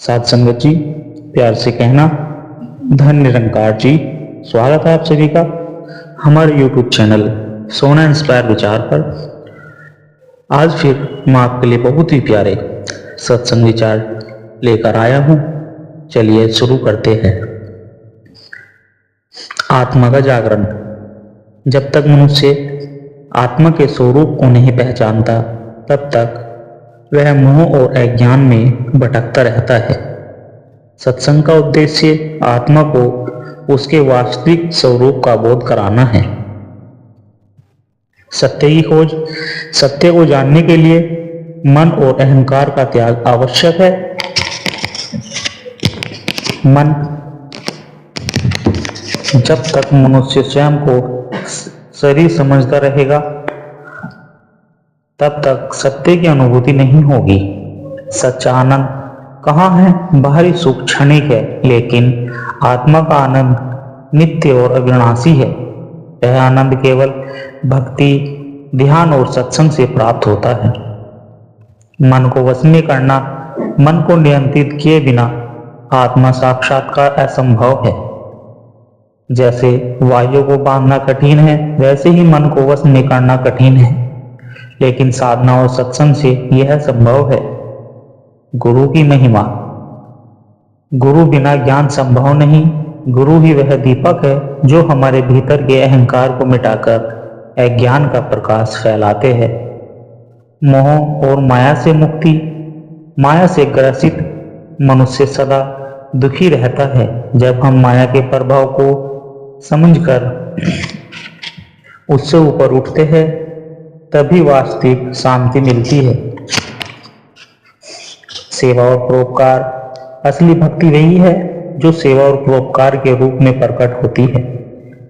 साथ संगत जी, प्यार से कहना धन निरंकार जी। स्वागत है आप सभी का हमारे YouTube चैनल सोना इंस्पायर विचार पर। आज फिर मैं आपके लिए बहुत ही प्यारे सत्संग विचार लेकर आया हूँ। चलिए शुरू करते हैं। आत्मा का जागरण। जब तक मनुष्य आत्मा के स्वरूप को नहीं पहचानता तब तक वह मोह और अज्ञान में भटकता रहता है। सत्संग का उद्देश्य आत्मा को उसके वास्तविक स्वरूप का बोध कराना है। सत्य की खोज। सत्य को जानने के लिए मन और अहंकार का त्याग आवश्यक है। मन। जब तक मनुष्य स्वयं को शरीर समझता रहेगा तब तक सत्य की अनुभूति नहीं होगी। सच्चा आनंद कहाँ है? बाहरी सुख क्षणिक है, लेकिन आत्मा का आनंद नित्य और अविनाशी है। यह आनंद केवल भक्ति, ध्यान और सत्संग से प्राप्त होता है। मन को वश में करना। मन को नियंत्रित किए बिना आत्मा साक्षात्कार असंभव है। जैसे वायु को बांधना कठिन है, वैसे ही मन को वश में करना कठिन है, लेकिन साधना और सत्संग से यह संभव है। गुरु की महिमा। गुरु बिना ज्ञान संभव नहीं। गुरु ही वह दीपक है जो हमारे भीतर के अहंकार को मिटाकर अज्ञान का प्रकाश फैलाते हैं। मोह और माया से मुक्ति। माया से ग्रसित मनुष्य सदा दुखी रहता है। जब हम माया के प्रभाव को समझकर उससे ऊपर उठते हैं तभी वास्तविक शांति मिलती है। सेवा और परोपकार। असली भक्ति वही है जो सेवा और परोपकार के रूप में प्रकट होती है।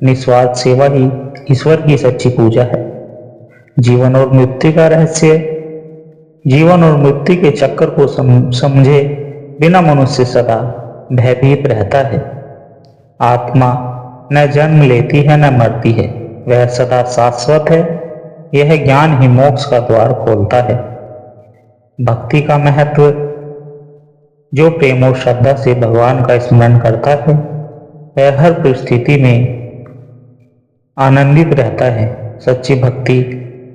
निस्वार्थ सेवा ही ईश्वर की सच्ची पूजा है। जीवन और मृत्यु का रहस्य। जीवन और मृत्यु के चक्कर को समझे बिना मनुष्य सदा भयभीत रहता है। आत्मा न जन्म लेती है न मरती है, वह सदा शाश्वत है। यह ज्ञान ही मोक्ष का द्वार खोलता है। भक्ति का महत्व। जो प्रेम और श्रद्धा से भगवान का स्मरण करता है वह हर परिस्थिति में आनंदित रहता है। सच्ची भक्ति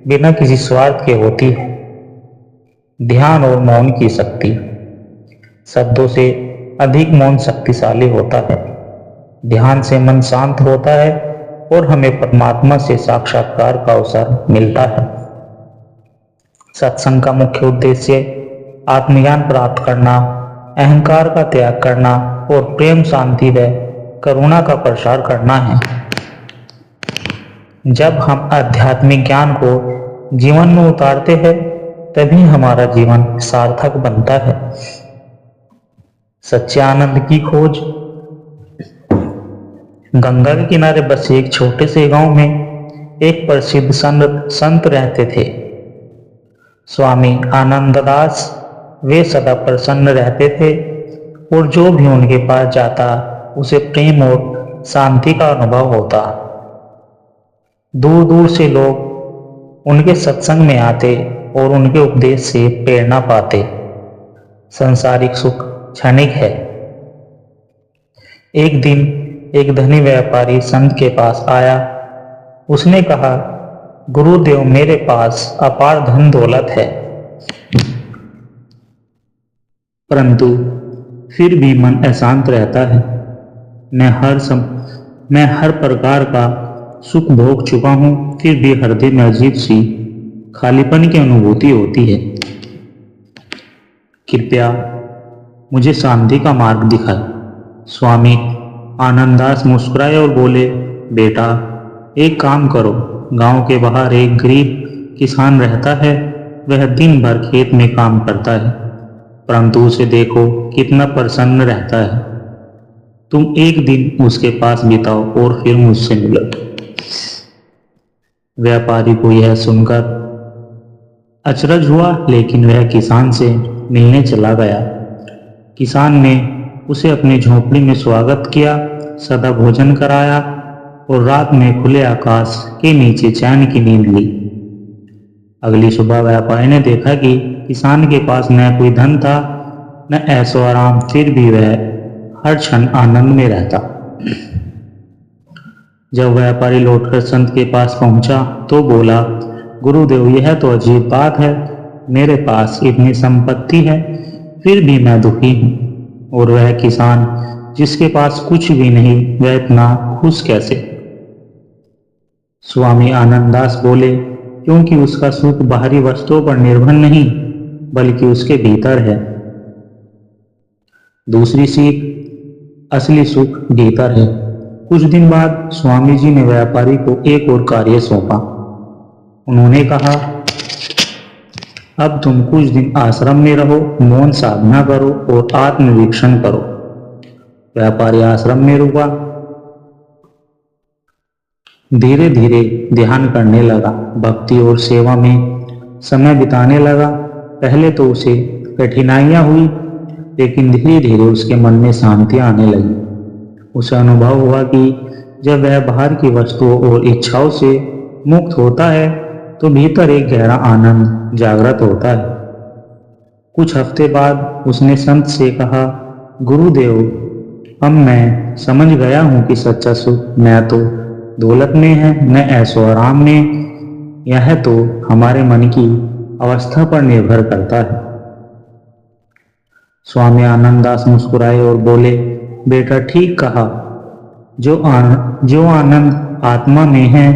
बिना किसी स्वार्थ के होती है। ध्यान और मौन की शक्ति। शब्दों से अधिक मौन शक्तिशाली होता है। ध्यान से मन शांत होता है और हमें परमात्मा से साक्षात्कार का अवसर मिलता है। सत्संग का मुख्य उद्देश्य आत्मज्ञान प्राप्त करना, अहंकार का त्याग करना और प्रेम, शांति व करुणा का प्रसार करना है। जब हम आध्यात्मिक ज्ञान को जीवन में उतारते हैं तभी हमारा जीवन सार्थक बनता है। सच्चे आनंद की खोज। गंगा के किनारे बसे एक छोटे से गांव में एक प्रसिद्ध संत रहते थे, स्वामी आनंददास। वे सदा प्रसन्न रहते थे और जो भी उनके पास जाता उसे प्रेम और शांति का अनुभव होता। दूर दूर से लोग उनके सत्संग में आते और उनके उपदेश से प्रेरणा पाते। सांसारिक सुख क्षणिक है। एक दिन एक धनी व्यापारी संत के पास आया। उसने कहा, गुरुदेव, मेरे पास अपार धन दौलत है, परंतु फिर भी मन अशांत रहता है। मैं हर प्रकार का सुख भोग चुका हूं, फिर भी हृदय में अजीब सी खालीपन की अनुभूति होती है। कृपया मुझे शांति का मार्ग दिखाए। स्वामी आनंददास मुस्कुराए और बोले, बेटा, एक काम करो। गांव के बाहर एक गरीब किसान रहता है। वह दिन भर खेत में काम करता है, परंतु उसे देखो कितना प्रसन्न रहता है। तुम एक दिन उसके पास बिताओ और फिर मुझसे मिलो। व्यापारी को यह सुनकर अचरज हुआ, लेकिन वह किसान से मिलने चला गया। किसान ने उसे अपनी झोपड़ी में स्वागत किया, सदा भोजन कराया और रात में खुले आकाश के नीचे चैन की नींद ली। अगली सुबह व्यापारी ने देखा कि किसान के पास न कोई धन था न ऐसो आराम, फिर भी वह हर क्षण आनंद में रहता। जब व्यापारी लौटकर संत के पास पहुंचा तो बोला, गुरुदेव, यह तो अजीब बात है। मेरे पास इतनी संपत्ति है, फिर भी मैं दुखी हूँ, और वह किसान जिसके पास कुछ भी नहीं, वह इतना खुश कैसे? स्वामी आनंददास बोले, क्योंकि उसका सुख बाहरी वस्तुओं पर निर्भर नहीं, बल्कि उसके भीतर है। दूसरी सीख, असली सुख भीतर है। कुछ दिन बाद स्वामी जी ने व्यापारी को एक और कार्य सौंपा। उन्होंने कहा, अब तुम कुछ दिन आश्रम में रहो, मौन साधना करो और आत्मनिरीक्षण करो। व्यापारी आश्रम में रुका, धीरे धीरे ध्यान करने लगा, भक्ति और सेवा में समय बिताने लगा। पहले तो उसे कठिनाइयां हुई, लेकिन धीरे धीरे उसके मन में शांति आने लगी। उसे अनुभव हुआ कि जब वह बाहर की वस्तुओं और इच्छाओं से मुक्त होता है तो भीतर एक गहरा आनंद जागृत होता है। कुछ हफ्ते बाद उसने संत से कहा, गुरुदेव, अब मैं समझ गया हूँ कि सच्चा सुख न तो दौलत में है, न ऐशो आराम में। यह तो हमारे मन की अवस्था पर निर्भर करता है। स्वामी आनंददास मुस्कुराए और बोले, बेटा, ठीक कहा। जो आनंद आत्मा में है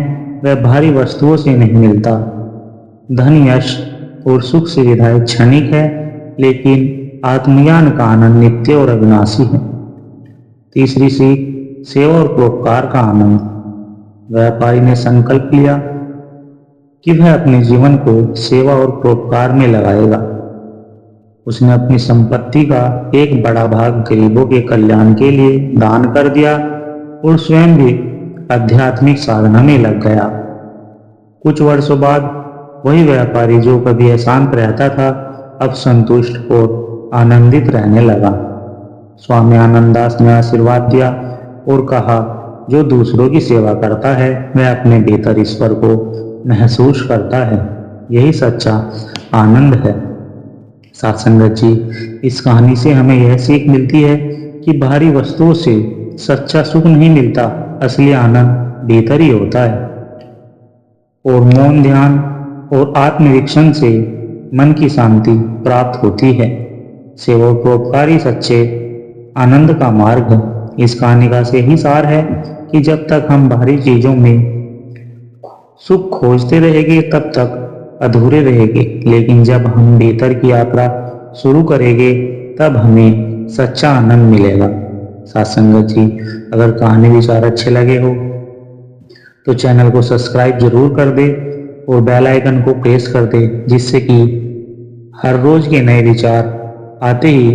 वह भारी वस्तुओं से नहीं मिलता। धन, यश और सुख सुविधाएं क्षणिक है, लेकिन आत्मज्ञान का आनंद नित्य और अविनाशी है। तीसरी सीख, सेवा और परोपकार का आनंद। व्यापारी ने संकल्प लिया कि वह अपने जीवन को सेवा और परोपकार में लगाएगा। उसने अपनी संपत्ति का एक बड़ा भाग गरीबों के कल्याण के लिए दान कर दिया और स्वयं भी आध्यात्मिक साधना में लग गया। कुछ वर्षों बाद वही व्यापारी जो कभी अशांत रहता था, अब संतुष्ट और आनंदित रहने लगा। स्वामी आनंददास ने आशीर्वाद दिया और कहा, जो दूसरों की सेवा करता है वह अपने भीतर ईश्वर को महसूस करता है। यही सच्चा आनंद है। साथ संगत जी, इस कहानी से हमें यह सीख मिलती है कि बाहरी वस्तुओं से सच्चा सुख नहीं मिलता, असली आनंद भीतर ही होता है। और मौन, ध्यान और आत्मनिरीक्षण से मन की शांति प्राप्त होती है। सेवा और परोपकार ही सच्चे आनंद का मार्ग है। इस कहानी का यही सार है कि जब तक हम बाहरी चीजों में सुख खोजते रहेंगे तब तक अधूरे रहेंगे, लेकिन जब हम भीतर की यात्रा शुरू करेंगे तब हमें सच्चा आनंद मिलेगा। साथ संगत जी, अगर कहानी विचार अच्छे लगे हो तो चैनल को सब्सक्राइब जरूर कर दे और बेल आइकन को प्रेस कर दे, जिससे कि हर रोज के नए विचार आते ही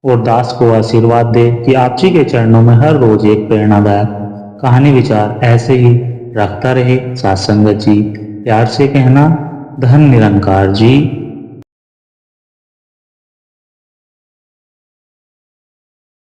और दास को आशीर्वाद दे कि आप जी के चरणों में हर रोज एक प्रेरणादायक कहानी विचार ऐसे ही रखता रहे। साथ संगत जी, प्यार से कहना, धन निरंकार जी।